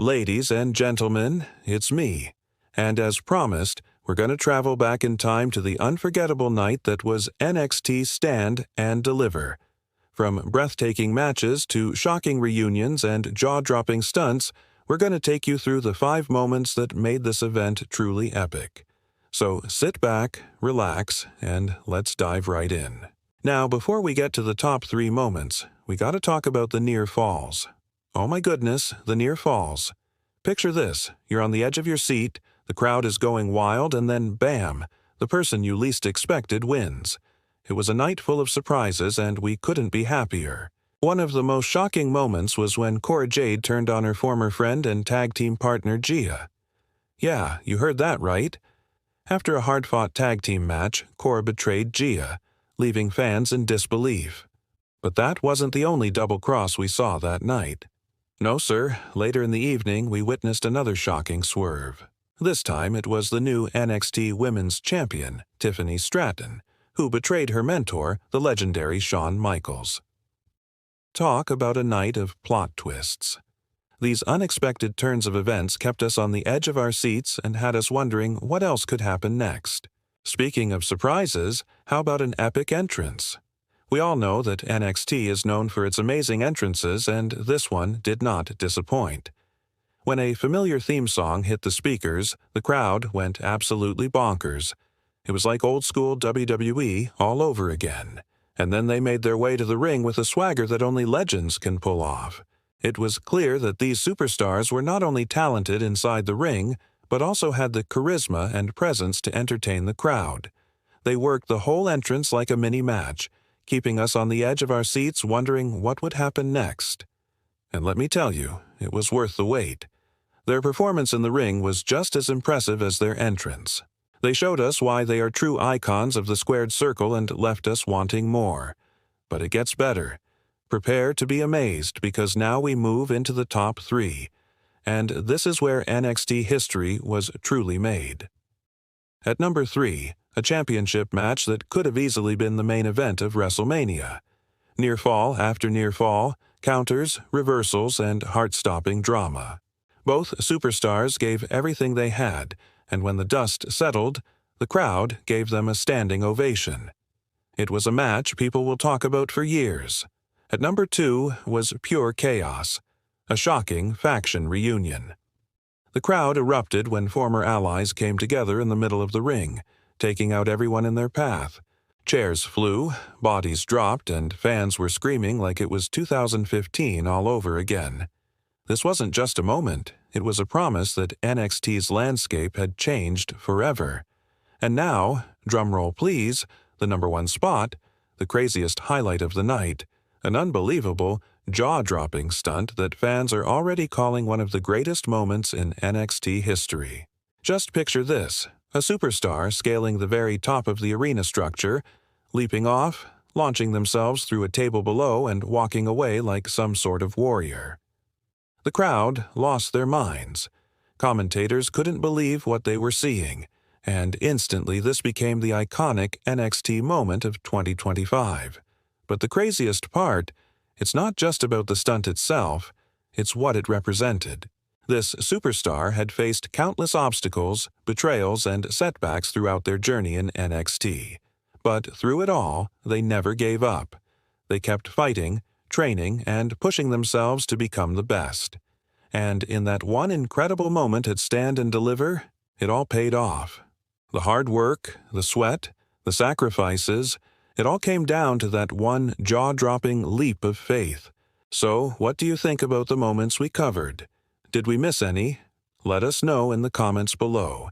Ladies and gentlemen, it's me. And as promised, we're going to travel back in time to the unforgettable night that was NXT Stand and Deliver. From breathtaking matches to shocking reunions and jaw-dropping stunts, we're going to take you through the 5 moments that made this event truly epic. So sit back, relax, and let's dive right in. Now, before we get to the top 3 moments, we got to talk about the near falls. Oh my goodness, the near falls. Picture this, you're on the edge of your seat, the crowd is going wild, and then bam, the person you least expected wins. It was a night full of surprises, and we couldn't be happier. One of the most shocking moments was when Cora Jade turned on her former friend and tag team partner Gia. Yeah, you heard that right. After a hard-fought tag team match, Cora betrayed Gia, leaving fans in disbelief. But that wasn't the only double cross we saw that night. No, sir. Later in the evening, we witnessed another shocking swerve. This time, it was the new NXT Women's Champion, Tiffany Stratton, who betrayed her mentor, the legendary Shawn Michaels. Talk about a night of plot twists. These unexpected turns of events kept us on the edge of our seats and had us wondering what else could happen next. Speaking of surprises, how about an epic entrance? We all know that NXT is known for its amazing entrances, and this one did not disappoint. When a familiar theme song hit the speakers, the crowd went absolutely bonkers. It was like old-school WWE all over again. And then they made their way to the ring with a swagger that only legends can pull off. It was clear that these superstars were not only talented inside the ring, but also had the charisma and presence to entertain the crowd. They worked the whole entrance like a mini-match, keeping us on the edge of our seats wondering what would happen next. And let me tell you, it was worth the wait. Their performance in the ring was just as impressive as their entrance. They showed us why they are true icons of the squared circle and left us wanting more. But it gets better. Prepare to be amazed because now we move into the top 3. And this is where NXT history was truly made. At number 3, a championship match that could have easily been the main event of WrestleMania. Near fall after near fall, counters, reversals, and heart-stopping drama. Both superstars gave everything they had, and when the dust settled, the crowd gave them a standing ovation. It was a match people will talk about for years. At number 2 was Pure Chaos, a shocking faction reunion. The crowd erupted when former allies came together in the middle of the ring, taking out everyone in their path. Chairs flew, bodies dropped, and fans were screaming like it was 2015 all over again. This wasn't just a moment, it was a promise that NXT's landscape had changed forever. And now, drumroll please, the number 1 spot, the craziest highlight of the night, an unbelievable, jaw-dropping stunt that fans are already calling one of the greatest moments in NXT history. Just picture this. A superstar scaling the very top of the arena structure, leaping off, launching themselves through a table below and walking away like some sort of warrior. The crowd lost their minds. Commentators couldn't believe what they were seeing, and instantly this became the iconic NXT moment of 2025. But the craziest part, it's not just about the stunt itself, it's what it represented. This superstar had faced countless obstacles, betrayals, and setbacks throughout their journey in NXT. But through it all, they never gave up. They kept fighting, training, and pushing themselves to become the best. And in that one incredible moment at Stand and Deliver, it all paid off. The hard work, the sweat, the sacrifices, it all came down to that one jaw-dropping leap of faith. So, what do you think about the moments we covered? Did we miss any? Let us know in the comments below.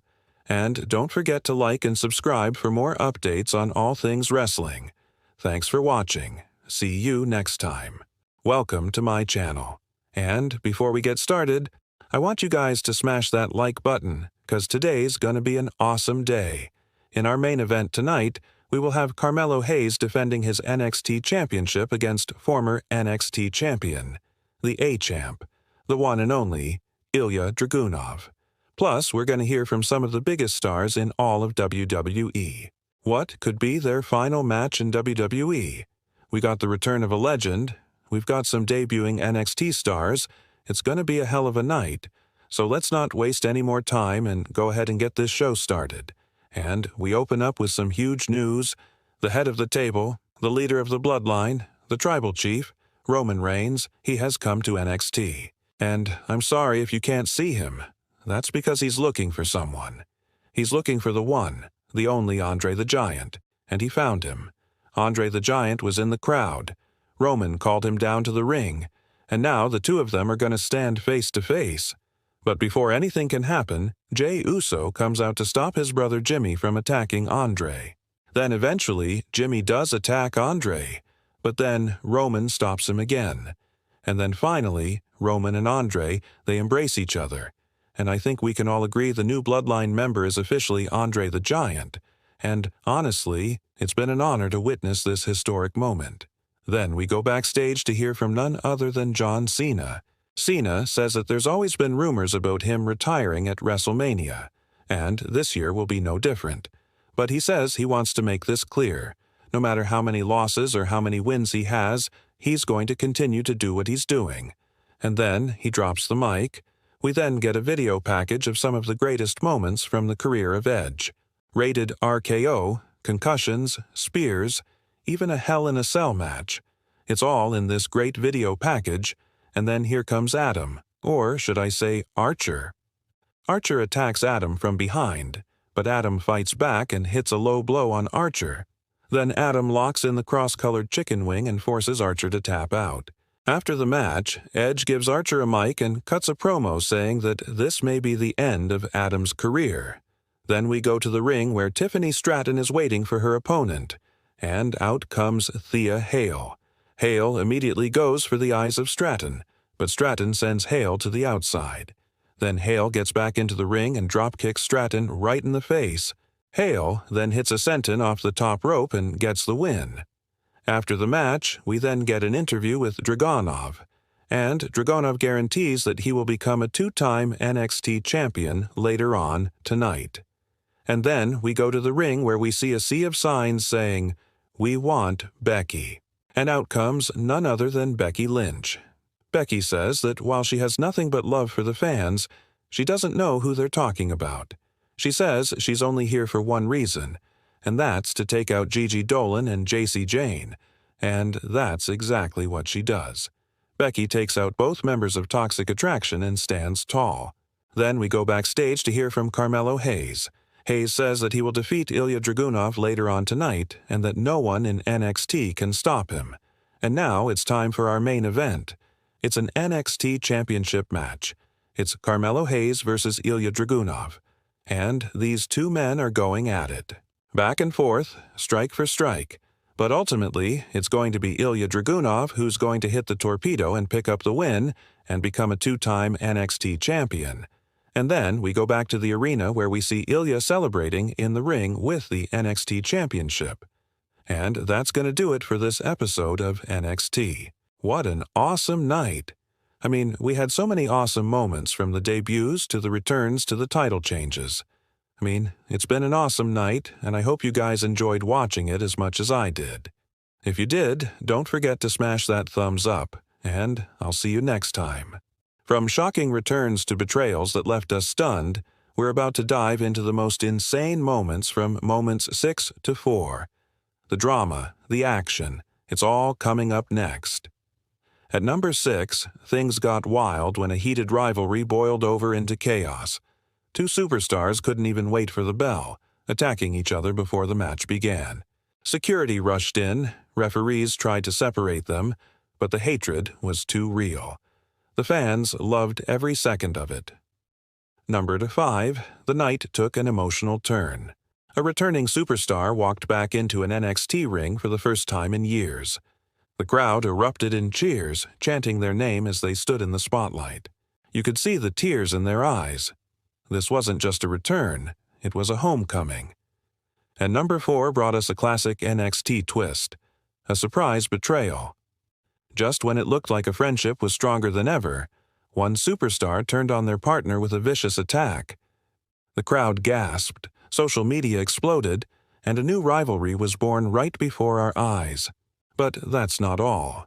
And don't forget to like and subscribe for more updates on all things wrestling. Thanks for watching. See you next time. Welcome to my channel. And before we get started, I want you guys to smash that like button, because today's gonna be an awesome day. In our main event tonight, we will have Carmelo Hayes defending his NXT championship against former NXT champion, the A-Champ, the one and only Ilya Dragunov. Plus, we're going to hear from some of the biggest stars in all of WWE. What could be their final match in WWE? We got the return of a legend, we've got some debuting NXT stars, it's going to be a hell of a night, So let's not waste any more time and go ahead and get this show started. And we open up with some huge news. The head of the table, the leader of the bloodline, the tribal chief, Roman Reigns, he has come to NXT. And I'm sorry if you can't see him. That's because he's looking for someone. He's looking for the one, the only Andre the Giant. And he found him. Andre the Giant was in the crowd. Roman called him down to the ring. And now the two of them are going to stand face to face. But before anything can happen, Jey Uso comes out to stop his brother Jimmy from attacking Andre. Then eventually, Jimmy does attack Andre, but then Roman stops him again. And then finally, Roman and Andre, they embrace each other. And I think we can all agree the new Bloodline member is officially Andre the Giant. And honestly, it's been an honor to witness this historic moment. Then we go backstage to hear from none other than John Cena. Cena says that there's always been rumors about him retiring at WrestleMania, and this year will be no different. But he says he wants to make this clear. No matter how many losses or how many wins he has, he's going to continue to do what he's doing. And then he drops the mic. We then get a video package of some of the greatest moments from the career of Edge. Rated RKO, concussions, spears, even a Hell in a Cell match. It's all in this great video package. And then here comes Adam, or should I say Archer. Archer attacks Adam from behind, but Adam fights back and hits a low blow on Archer. Then Adam locks in the cross-colored chicken wing and forces Archer to tap out. After the match, Edge gives Archer a mic and cuts a promo saying that this may be the end of Adam's career. Then we go to the ring where Tiffany Stratton is waiting for her opponent, and out comes Thea Hale. Hale immediately goes for the eyes of Stratton, but Stratton sends Hale to the outside. Then Hale gets back into the ring and drop-kicks Stratton right in the face. Hale then hits a senton off the top rope and gets the win. After the match, we then get an interview with Dragunov, and Dragunov guarantees that he will become a two-time NXT champion later on tonight. And then we go to the ring where we see a sea of signs saying, "We want Becky." And out comes none other than Becky Lynch. Becky says that while she has nothing but love for the fans, she doesn't know who they're talking about. She says she's only here for one reason, and that's to take out Gigi Dolan and JC Jane, and that's exactly what she does. Becky takes out both members of Toxic Attraction and stands tall. Then we go backstage to hear from Carmelo Hayes. Hayes says that he will defeat Ilya Dragunov later on tonight and that no one in NXT can stop him. And now it's time for our main event. It's an NXT championship match. It's Carmelo Hayes versus Ilya Dragunov. And these two men are going at it. Back and forth, strike for strike. But ultimately, it's going to be Ilya Dragunov who's going to hit the torpedo and pick up the win and become a two-time NXT champion. And then we go back to the arena where we see Ilya celebrating in the ring with the NXT Championship. And that's going to do it for this episode of NXT. What an awesome night! I mean, we had so many awesome moments from the debuts to the returns to the title changes. I mean, it's been an awesome night, and I hope you guys enjoyed watching it as much as I did. If you did, don't forget to smash that thumbs up, and I'll see you next time. From shocking returns to betrayals that left us stunned, we're about to dive into the most insane moments from moments 6 to 4. The drama, the action, it's all coming up next. At number 6, things got wild when a heated rivalry boiled over into chaos. Two superstars couldn't even wait for the bell, attacking each other before the match began. Security rushed in, referees tried to separate them, but the hatred was too real. The fans loved every second of it. Number 5, the night took an emotional turn. A returning superstar walked back into an NXT ring for the first time in years. The crowd erupted in cheers, chanting their name as they stood in the spotlight. You could see the tears in their eyes. This wasn't just a return, it was a homecoming. And number 4 brought us a classic NXT twist, a surprise betrayal. Just when it looked like a friendship was stronger than ever, one superstar turned on their partner with a vicious attack. The crowd gasped, social media exploded, and a new rivalry was born right before our eyes. But that's not all.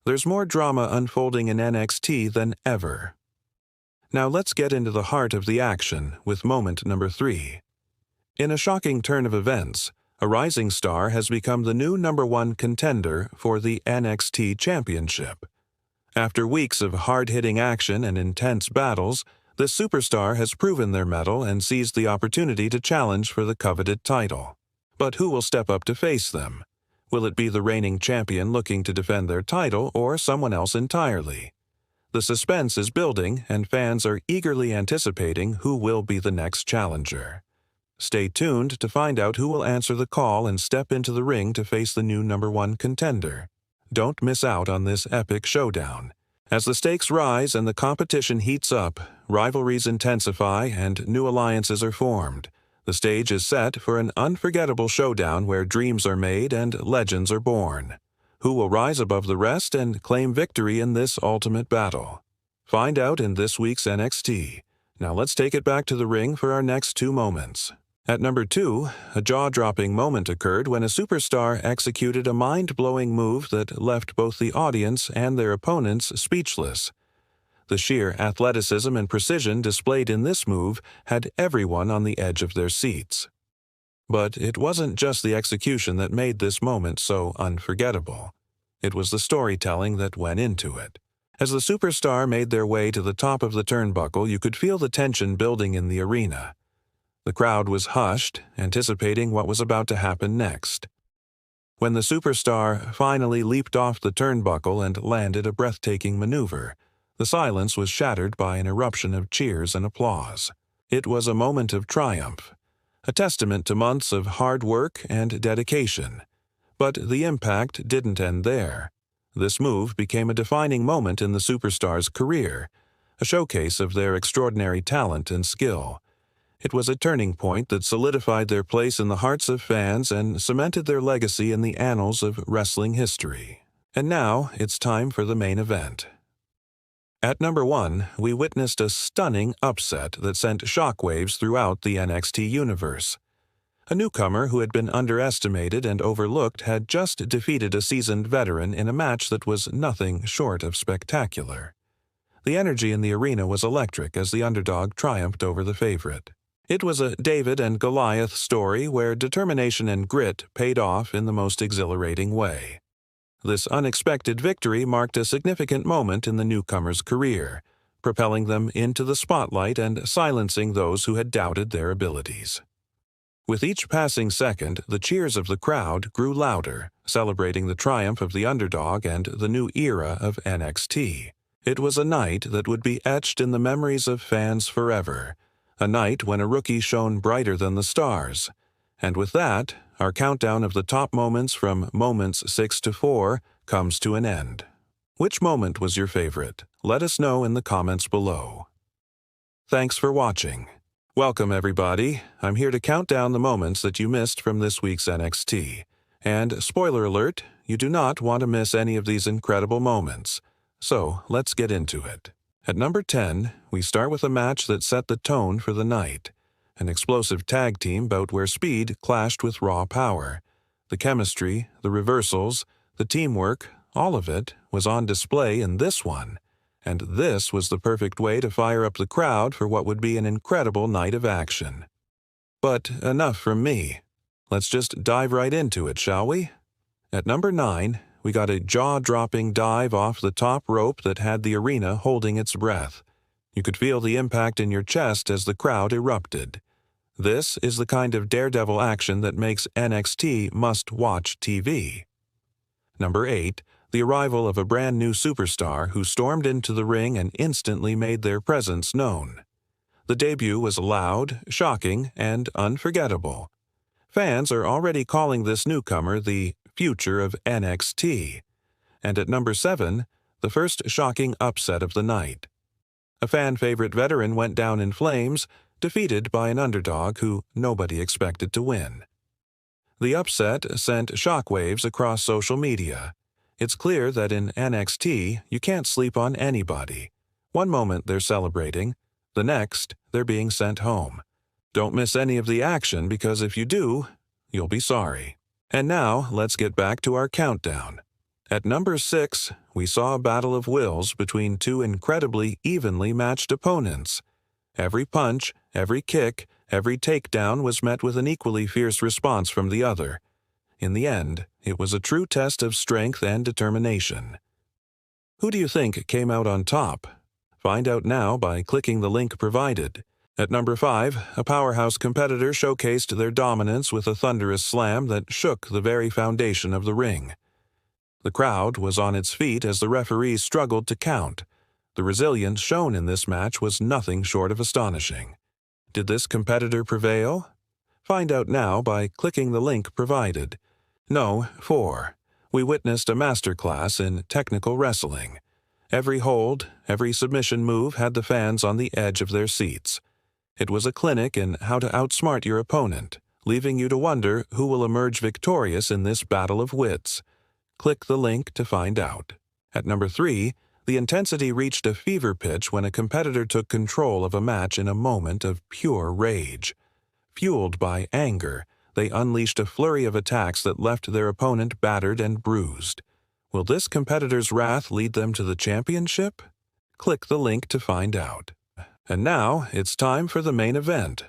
There's more drama unfolding in NXT than ever. Now let's get into the heart of the action with moment number 3. In a shocking turn of events, a rising star has become the new #1 contender for the NXT Championship. After weeks of hard-hitting action and intense battles, the superstar has proven their mettle and seized the opportunity to challenge for the coveted title. But who will step up to face them? Will it be the reigning champion looking to defend their title or someone else entirely? The suspense is building and fans are eagerly anticipating who will be the next challenger. Stay tuned to find out who will answer the call and step into the ring to face the new #1 contender. Don't miss out on this epic showdown. As the stakes rise and the competition heats up, rivalries intensify and new alliances are formed. The stage is set for an unforgettable showdown where dreams are made and legends are born. Who will rise above the rest and claim victory in this ultimate battle? Find out in this week's NXT. Now let's take it back to the ring for our next 2 moments. At number 2, a jaw-dropping moment occurred when a superstar executed a mind-blowing move that left both the audience and their opponents speechless. The sheer athleticism and precision displayed in this move had everyone on the edge of their seats. But it wasn't just the execution that made this moment so unforgettable. It was the storytelling that went into it. As the superstar made their way to the top of the turnbuckle, you could feel the tension building in the arena. The crowd was hushed, anticipating what was about to happen next. When the superstar finally leaped off the turnbuckle and landed a breathtaking maneuver, the silence was shattered by an eruption of cheers and applause. It was a moment of triumph, a testament to months of hard work and dedication. But the impact didn't end there. This move became a defining moment in the superstar's career, a showcase of their extraordinary talent and skill. It was a turning point that solidified their place in the hearts of fans and cemented their legacy in the annals of wrestling history. And now it's time for the main event. At number 1, we witnessed a stunning upset that sent shockwaves throughout the NXT universe. A newcomer who had been underestimated and overlooked had just defeated a seasoned veteran in a match that was nothing short of spectacular. The energy in the arena was electric as the underdog triumphed over the favorite. It was a David and Goliath story where determination and grit paid off in the most exhilarating way. This unexpected victory marked a significant moment in the newcomer's career, propelling them into the spotlight and silencing those who had doubted their abilities. With each passing second, the cheers of the crowd grew louder, celebrating the triumph of the underdog and the new era of NXT. It was a night that would be etched in the memories of fans forever, a night when a rookie shone brighter than the stars. And with that, our countdown of the top moments from moments 6 to 4 comes to an end. Which moment was your favorite? Let us know in the comments below. Thanks for watching. Welcome everybody. I'm here to count down the moments that you missed from this week's NXT. And spoiler alert, you do not want to miss any of these incredible moments. So let's get into it. At number 10, we start with a match that set the tone for the night. An explosive tag team bout where speed clashed with raw power. The chemistry, the reversals, the teamwork, all of it was on display in this one. And this was the perfect way to fire up the crowd for what would be an incredible night of action. But enough from me. Let's just dive right into it, shall we? At number 9, we got a jaw-dropping dive off the top rope that had the arena holding its breath. You could feel the impact in your chest as the crowd erupted. This is the kind of daredevil action that makes NXT must-watch TV. Number 8, the arrival of a brand new superstar who stormed into the ring and instantly made their presence known. The debut was loud, shocking, and unforgettable. Fans are already calling this newcomer the future of NXT. And at number 7, the first shocking upset of the night. A fan-favorite veteran went down in flames, defeated by an underdog who nobody expected to win. The upset sent shockwaves across social media. It's clear that in NXT, you can't sleep on anybody. One moment they're celebrating, the next they're being sent home. Don't miss any of the action because if you do, you'll be sorry. And now, let's get back to our countdown. At number 6, we saw a battle of wills between two incredibly evenly matched opponents. Every punch, every kick, every takedown was met with an equally fierce response from the other. In the end, it was a true test of strength and determination. Who do you think came out on top? Find out now by clicking the link provided. At number 5, a powerhouse competitor showcased their dominance with a thunderous slam that shook the very foundation of the ring. The crowd was on its feet as the referees struggled to count. The resilience shown in this match was nothing short of astonishing. Did this competitor prevail? Find out now by clicking the link provided. No, 4. We witnessed a masterclass in technical wrestling. Every hold, every submission move had the fans on the edge of their seats. It was a clinic in how to outsmart your opponent, leaving you to wonder who will emerge victorious in this battle of wits. Click the link to find out. At number 3, the intensity reached a fever pitch when a competitor took control of a match in a moment of pure rage. Fueled by anger, they unleashed a flurry of attacks that left their opponent battered and bruised. Will this competitor's wrath lead them to the championship? Click the link to find out. And now, it's time for the main event.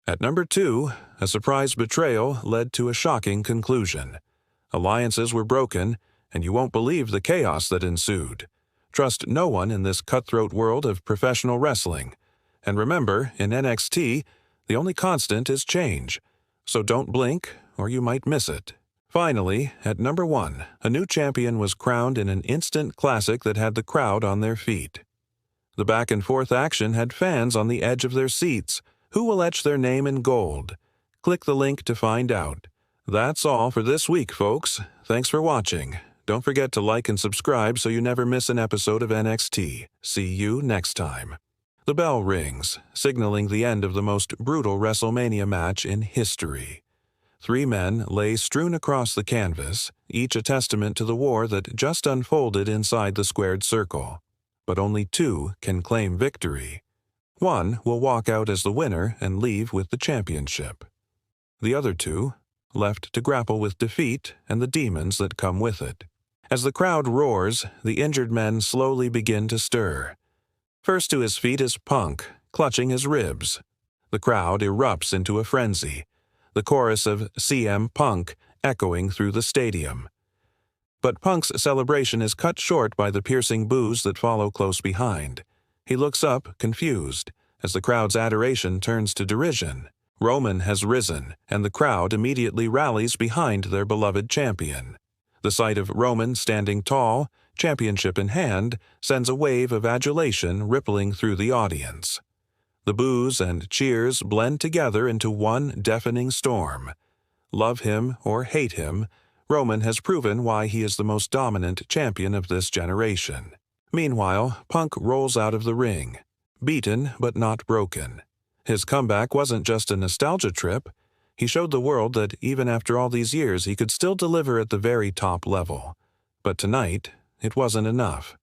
At number 2, a surprise betrayal led to a shocking conclusion. Alliances were broken, and you won't believe the chaos that ensued. Trust no one in this cutthroat world of professional wrestling. And remember, in NXT, the only constant is change. So don't blink, or you might miss it. Finally, at number 1, a new champion was crowned in an instant classic that had the crowd on their feet. The back-and-forth action had fans on the edge of their seats. Who will etch their name in gold? Click the link to find out. That's all for this week, folks. Thanks for watching. Don't forget to like and subscribe so you never miss an episode of NXT. See you next time. The bell rings, signaling the end of the most brutal WrestleMania match in history. 3 men lay strewn across the canvas, each a testament to the war that just unfolded inside the squared circle. But only 2 can claim victory. 1 will walk out as the winner and leave with the championship. The other 2, left to grapple with defeat and the demons that come with it. As the crowd roars, the injured men slowly begin to stir. First to his feet is Punk, clutching his ribs. The crowd erupts into a frenzy, the chorus of CM Punk echoing through the stadium. But Punk's celebration is cut short by the piercing boos that follow close behind. He looks up, confused, as the crowd's adoration turns to derision. Roman has risen, and the crowd immediately rallies behind their beloved champion. The sight of Roman standing tall, championship in hand, sends a wave of adulation rippling through the audience. The boos and cheers blend together into one deafening storm. Love him or hate him, Roman has proven why he is the most dominant champion of this generation. Meanwhile, Punk rolls out of the ring, beaten but not broken. His comeback wasn't just a nostalgia trip. He showed the world that even after all these years he could still deliver at the very top level. But tonight, it wasn't enough.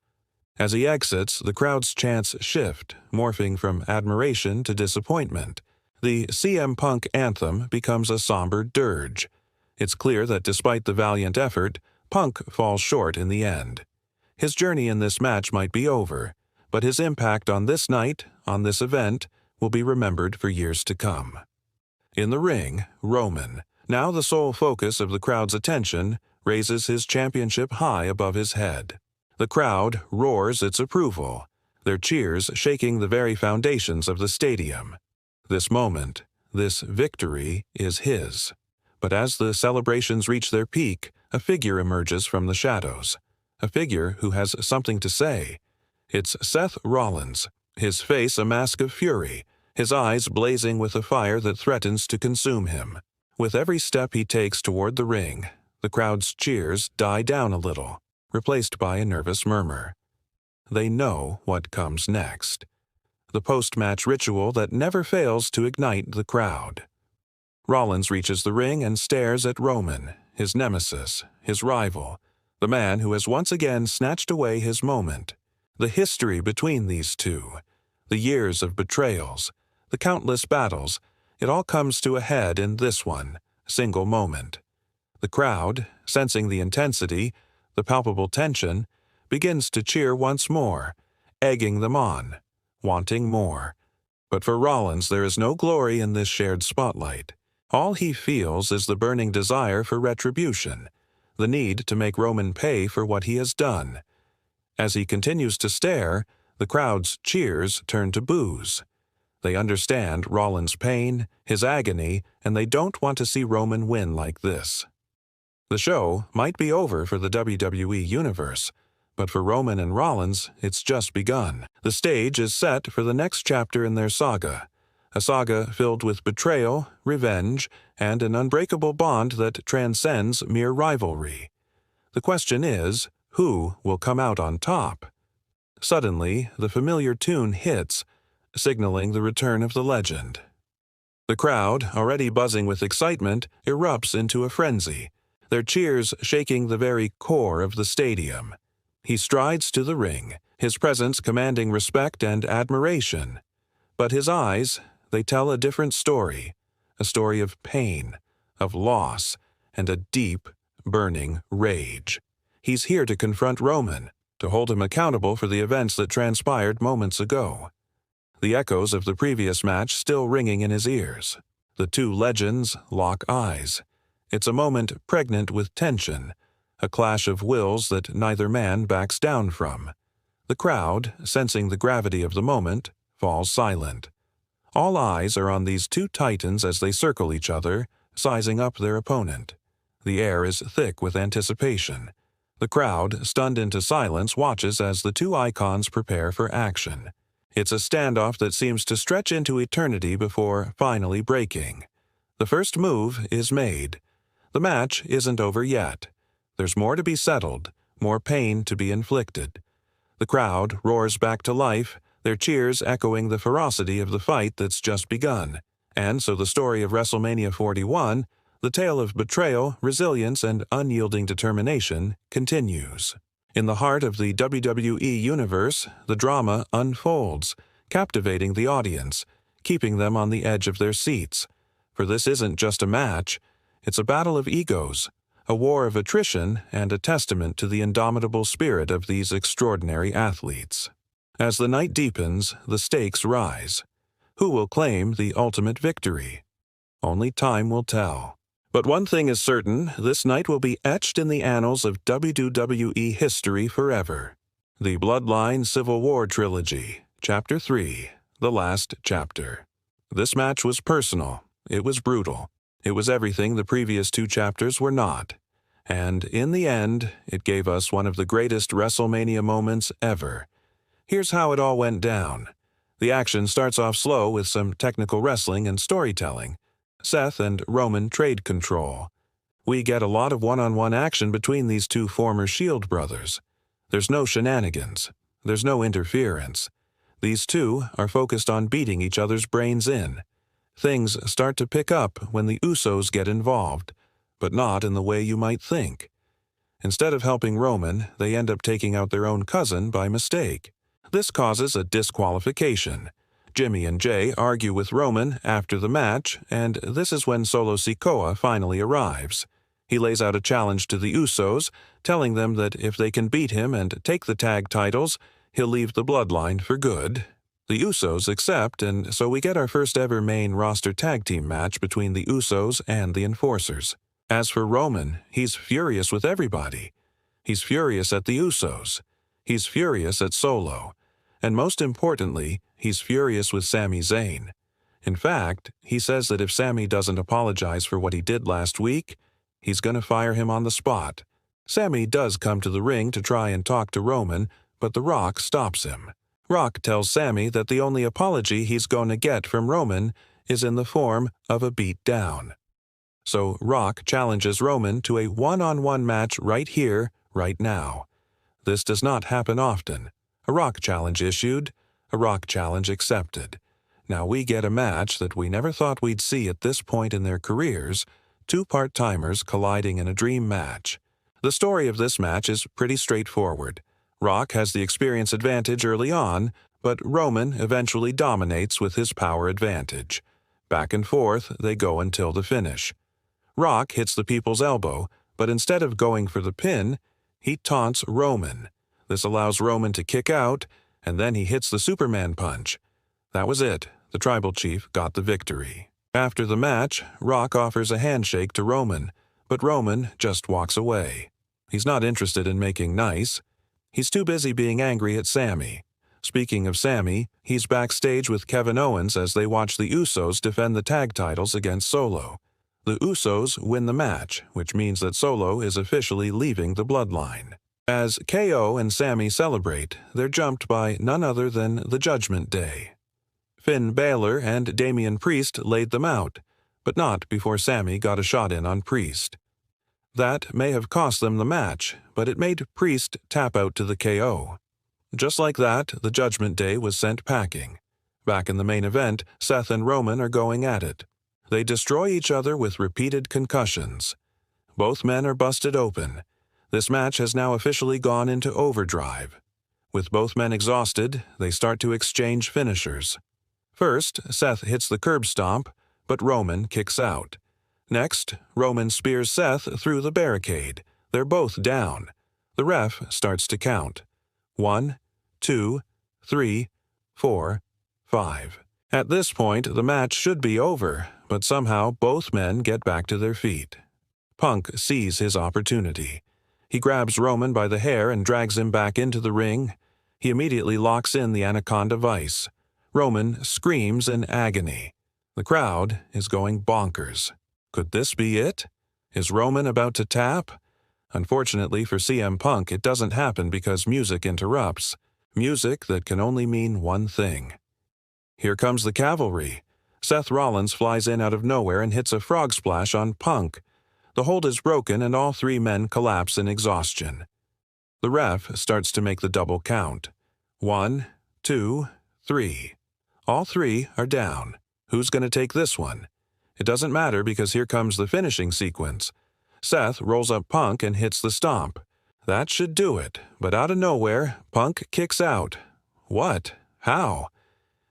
As he exits, the crowd's chants shift, morphing from admiration to disappointment. The CM Punk anthem becomes a somber dirge. It's clear that despite the valiant effort, Punk falls short in the end. His journey in this match might be over, but his impact on this night, on this event, will be remembered for years to come. In the ring, Roman, now the sole focus of the crowd's attention, raises his championship high above his head. The crowd roars its approval, their cheers shaking the very foundations of the stadium. This moment, this victory, is his. But as the celebrations reach their peak, a figure emerges from the shadows. A figure who has something to say. It's Seth Rollins, his face a mask of fury, his eyes blazing with a fire that threatens to consume him. With every step he takes toward the ring, the crowd's cheers die down a little, replaced by a nervous murmur. They know what comes next. The post-match ritual that never fails to ignite the crowd. Rollins reaches the ring and stares at Roman, his nemesis, his rival, the man who has once again snatched away his moment. The history between these two, the years of betrayals, the countless battles, it all comes to a head in this one, single moment. The crowd, sensing the intensity, the palpable tension, begins to cheer once more, egging them on, wanting more. But for Rollins, there is no glory in this shared spotlight. All he feels is the burning desire for retribution, the need to make Roman pay for what he has done. As he continues to stare, the crowd's cheers turn to boos. They understand Rollins' pain, his agony, and they don't want to see Roman win like this. The show might be over for the WWE Universe, but for Roman and Rollins, it's just begun. The stage is set for the next chapter in their saga, a saga filled with betrayal, revenge, and an unbreakable bond that transcends mere rivalry. The question is, who will come out on top? Suddenly, the familiar tune hits, signaling the return of the legend. The crowd, already buzzing with excitement, erupts into a frenzy, their cheers shaking the very core of the stadium. He strides to the ring, his presence commanding respect and admiration. But his eyes, they tell a different story, a story of pain, of loss, and a deep, burning rage. He's here to confront Roman, to hold him accountable for the events that transpired moments ago. The echoes of the previous match still ringing in his ears. The two legends lock eyes. It's a moment pregnant with tension, a clash of wills that neither man backs down from. The crowd, sensing the gravity of the moment, falls silent. All eyes are on these two titans as they circle each other, sizing up their opponent. The air is thick with anticipation. The crowd, stunned into silence, watches as the two icons prepare for action. It's a standoff that seems to stretch into eternity before finally breaking. The first move is made. The match isn't over yet. There's more to be settled, more pain to be inflicted. The crowd roars back to life, their cheers echoing the ferocity of the fight that's just begun. And so the story of WrestleMania 41, the tale of betrayal, resilience, and unyielding determination, continues. In the heart of the WWE Universe, the drama unfolds, captivating the audience, keeping them on the edge of their seats. For this isn't just a match, it's a battle of egos, a war of attrition, and a testament to the indomitable spirit of these extraordinary athletes. As the night deepens, the stakes rise. Who will claim the ultimate victory? Only time will tell. But one thing is certain, this night will be etched in the annals of WWE history forever. The Bloodline Civil War Trilogy, Chapter 3, the last chapter. This match was personal. It was brutal. It was everything the previous two chapters were not. And in the end, it gave us one of the greatest WrestleMania moments ever. Here's how it all went down. The action starts off slow with some technical wrestling and storytelling. Seth and Roman trade control. We get a lot of one-on-one action between these two former Shield brothers. There's no shenanigans. There's no interference. These two are focused on beating each other's brains in. Things start to pick up when the Usos get involved, but not in the way you might think. Instead of helping Roman, they end up taking out their own cousin by mistake. This causes a disqualification. Jimmy and Jay argue with Roman after the match, and this is when Solo Sikoa finally arrives. He lays out a challenge to the Usos, telling them that if they can beat him and take the tag titles, he'll leave the bloodline for good. The Usos accept, and so we get our first ever main roster tag team match between the Usos and the Enforcers. As for Roman, he's furious with everybody. He's furious at the Usos. He's furious at Solo. And most importantly, he's furious with Sami Zayn. In fact, he says that if Sami doesn't apologize for what he did last week, he's going to fire him on the spot. Sami does come to the ring to try and talk to Roman, but The Rock stops him. Rock tells Sami that the only apology he's going to get from Roman is in the form of a beat down. So Rock challenges Roman to a one-on-one match right here, right now. This does not happen often. A Rock challenge issued, a Rock challenge accepted. Now we get a match that we never thought we'd see at this point in their careers, two part-timers colliding in a dream match. The story of this match is pretty straightforward. Rock has the experience advantage early on, but Roman eventually dominates with his power advantage. Back and forth they go until the finish. Rock hits the people's elbow, but instead of going for the pin, He taunts Roman. This allows Roman to kick out, and then he hits the Superman punch. That was it. The tribal chief got the victory. After the match, Rock offers a handshake to Roman, but Roman just walks away. He's not interested in making nice. He's too busy being angry at Sami. Speaking of Sami, he's backstage with Kevin Owens as they watch the Usos defend the tag titles against Solo. The Usos win the match, which means that Solo is officially leaving the bloodline. As KO and Sami celebrate, they're jumped by none other than the Judgment Day. Finn Balor and Damian Priest laid them out, but not before Sami got a shot in on Priest. That may have cost them the match, but it made Priest tap out to the KO. Just like that, the Judgment Day was sent packing. Back in the main event, Seth and Roman are going at it. They destroy each other with repeated concussions. Both men are busted open. This match has now officially gone into overdrive. With both men exhausted, they start to exchange finishers. First, Seth hits the curb stomp, but Roman kicks out. Next, Roman spears Seth through the barricade. They're both down. The ref starts to count. 1, 2, 3, 4, 5. At this point, the match should be over, but somehow both men get back to their feet. Punk sees his opportunity. He grabs Roman by the hair and drags him back into the ring. He immediately locks in the Anaconda Vice. Roman screams in agony. The crowd is going bonkers. Could this be it? Is Roman about to tap? Unfortunately for CM Punk, it doesn't happen because music interrupts. Music that can only mean one thing. Here comes the cavalry. Seth Rollins flies in out of nowhere and hits a frog splash on Punk. The hold is broken and all three men collapse in exhaustion. The ref starts to make the double count. 1, 2, 3. All three are down. Who's going to take this one? It doesn't matter because here comes the finishing sequence. Seth rolls up Punk and hits the stomp. That should do it, but out of nowhere, Punk kicks out. What? How?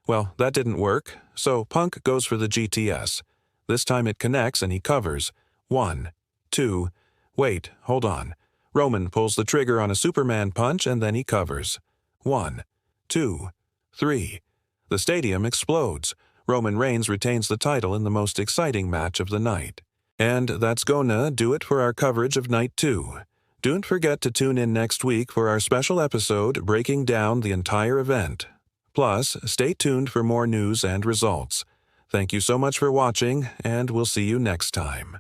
Well, that didn't work, so Punk goes for the GTS. This time it connects and he covers. 1, 2, wait, hold on. Roman pulls the trigger on a Superman punch and then he covers. 1, 2, 3. The stadium explodes. Roman Reigns retains the title in the most exciting match of the night. And that's gonna do it for our coverage of Night 2. Don't forget to tune in next week for our special episode breaking down the entire event. Plus, stay tuned for more news and results. Thank you so much for watching, and we'll see you next time.